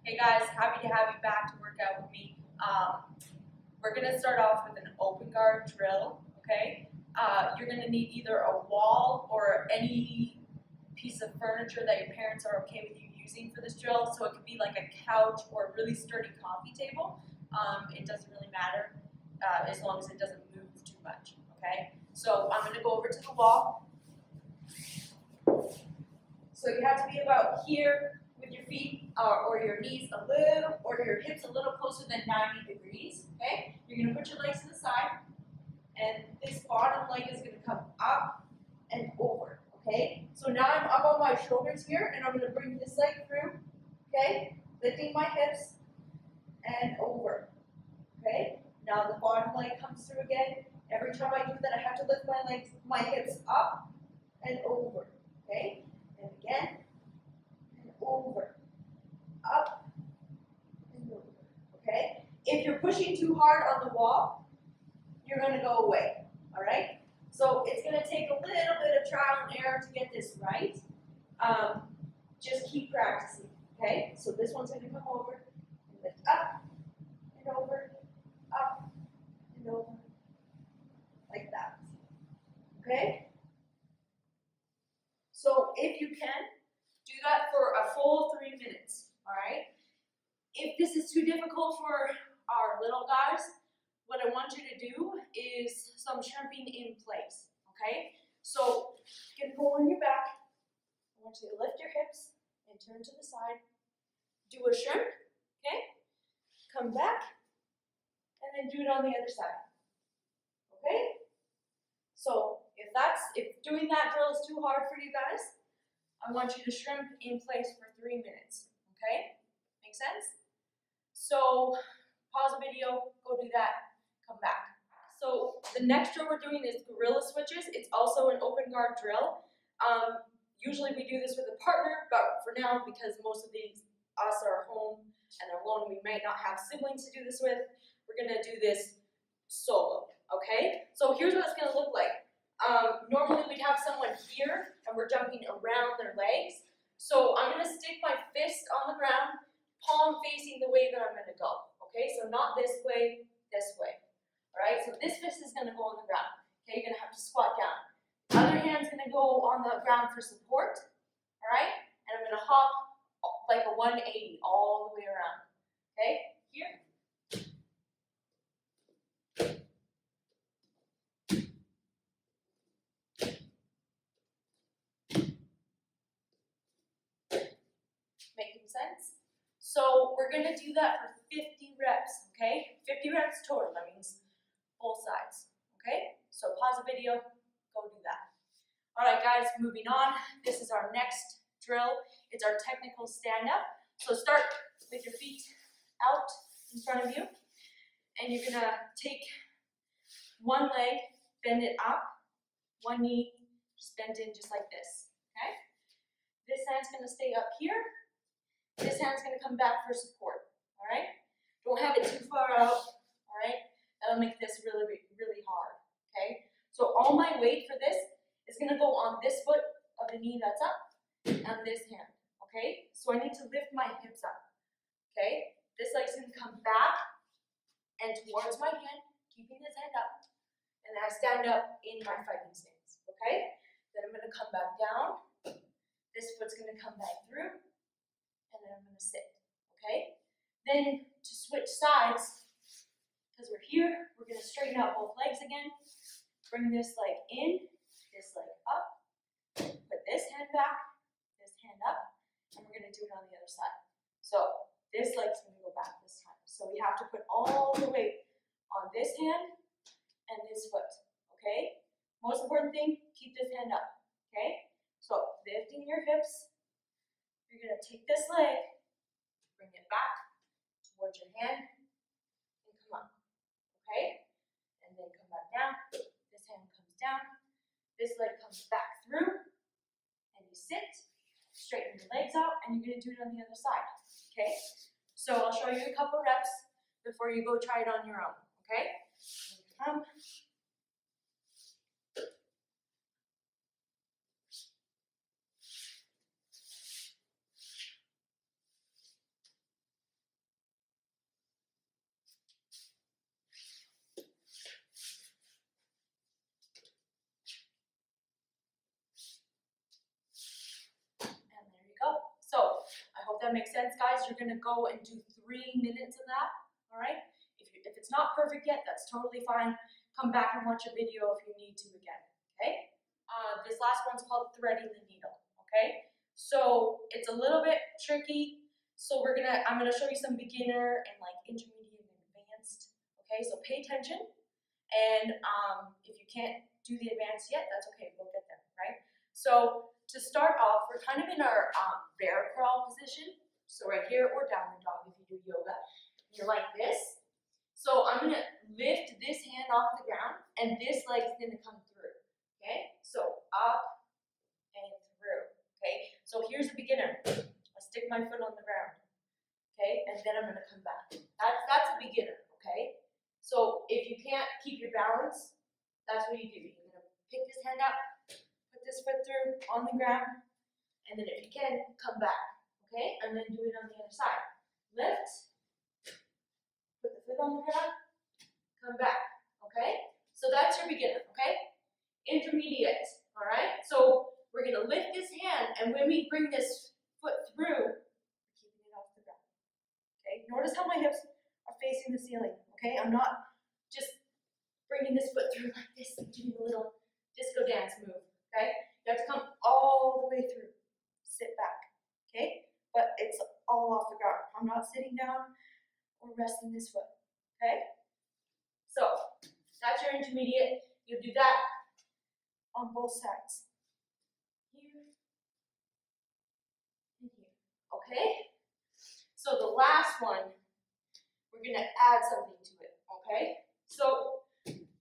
Hey guys, happy to have you back to work out with me. We're going to start off with an open guard drill, okay? You're going to need either a wall or any piece of furniture that your parents are okay with you using for this drill. So it could be like a couch or a really sturdy coffee table. It doesn't really matter as long as it doesn't move too much, okay? So I'm going to go over to the wall. So you have to be about here with your feet or your knees a little, or your hips a little closer than 90 degrees, okay? You're going to put your legs to the side, and this bottom leg is going to come up and over, okay? So now I'm up on my shoulders here, and I'm going to bring this leg through, okay? Lifting my hips and over, okay? Now the bottom leg comes through again. Every time I do that, I have to lift my legs, my hips up and over, okay? And again, and over, up, and over, okay? If you're pushing too hard on the wall, you're gonna go away, all right? So it's gonna take a little bit of trial and error to get this right. Just keep practicing, okay? So this one's gonna come over, and lift up, and over, up, and over, like that, okay? So if you can, do that for a full 3 minutes, all right? If this is too difficult for our little guys, what I want you to do is some shrimping in place, okay? So you're gonna go on your back. I want you to lift your hips and turn to the side. Do a shrimp, okay? Come back, and then do it on the other side, okay? So if doing that drill is too hard for you guys, I want you to shrimp in place for 3 minutes, okay? Make sense? So pause the video, go do that, come back. So the next drill we're doing is gorilla switches. It's also an open guard drill. Usually we do this with a partner, but for now, because most of us are home and are alone, we might not have siblings to do this with, we're gonna do this solo, okay? So here's what it's gonna look like. Normally we'd have someone here and we're jumping around their legs. So I'm gonna stick my fist on the ground, palm facing the way that I'm gonna go. Okay, so not this way, this way. Alright, so this fist is gonna go on the ground. Okay, you're gonna have to squat down. Other hand's gonna go on the ground for support. Alright, and I'm gonna hop like a 180 all the way around. Okay, here. Making sense? So we're going to do that for 50 reps, okay? 50 reps total, that means both sides, okay? So pause the video, go do that. All right, guys, moving on. This is our next drill. It's our technical stand-up. So start with your feet out in front of you, and you're going to take one leg, bend it up, one knee, just bend in just like this, okay? This hand's going to stay up here. This hand's going to come back for support, all right? Don't have it too far out, all right? That'll make this really, really hard, okay? So all my weight for this is going to go on this foot of the knee that's up and this hand, okay? So I need to lift my hips up, okay? This leg's going to come back and towards my hand, keeping his head up, and I stand up in my fighting stance, okay? Then I'm going to come back down. This foot's going to come back through. And then I'm going to sit, okay? Then to switch sides, because we're here, we're going to straighten out both legs again. Bring this leg in, this leg up, put this hand back, this hand up, and we're going to do it on the other side. So this leg's going to go back this time. So we have to put all the weight on this hand and this foot, okay? Most important thing, keep this hand up, okay? So lifting your hips. You're going to take this leg, bring it back towards your hand, and come up, okay? And then come back down. This hand comes down. This leg comes back through, and you sit, straighten your legs out, and you're going to do it on the other side, okay? So I'll show you a couple reps before you go try it on your own, okay? Come. that makes sense, guys. You're gonna go and do 3 minutes of that, all right? If it's not perfect yet, that's totally fine. Come back and watch a video if you need to again, okay? This last one's called threading the needle, okay? So it's a little bit tricky. So I'm gonna show you some beginner and like intermediate and advanced, okay? So pay attention, and if you can't do the advanced yet, that's okay, we'll get there, right? So to start off, we're kind of in our bear crawl position. So right here, or downward dog if you do yoga. You're like this. So I'm gonna lift this hand off the ground, and this leg's gonna come through, okay? So up and through, okay? So here's a beginner. I stick my foot on the ground, okay? And then I'm gonna come back. That's a beginner, okay? So if you can't keep your balance, that's what you do. You're gonna pick this hand up, put this foot through on the ground, and then if you can, come back, okay? And then do it on the other side. Lift. Put the foot on the ground, come back, okay? So that's your beginner, okay? Intermediate, all right? So we're gonna lift this hand, and when we bring this foot through, we're keeping it off the ground, okay? Notice how my hips are facing the ceiling, okay? I'm not just bringing this foot through like this and doing a little disco dance move, okay? You have to come all the way through, sit back, okay? But it's all off the ground. I'm not sitting down or resting this foot, okay? So, that's your intermediate. You do that on both sides. Here and here, okay? So the last one, we're gonna add something to it, okay? So,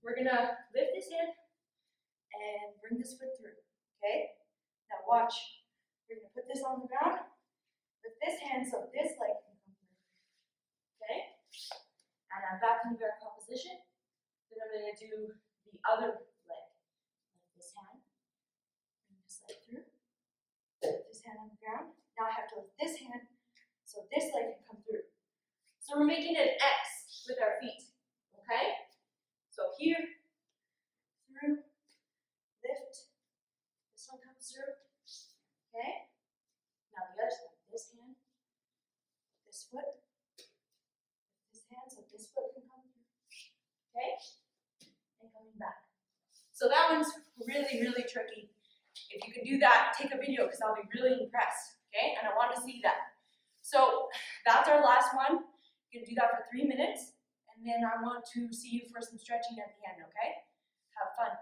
we're gonna lift this in and bring this foot through, okay? Now watch, we're gonna put this on the ground with this hand so this leg can come through. Okay? And I'm back in the bear crawl position. Then I'm going to do the other leg. Like this hand. Bring this leg through. Put this hand on the ground. Now I have to lift this hand so this leg can come through. So we're making an X with our feet. Okay? So here, through, lift. This one comes through. Okay? Now the other side. This hand, this foot, this hand, so this foot can come through, okay? And coming back. So that one's really, really tricky. If you can do that, take a video because I'll be really impressed, okay? And I want to see that. So that's our last one. You can do that for 3 minutes, and then I want to see you for some stretching at the end, okay? Have fun.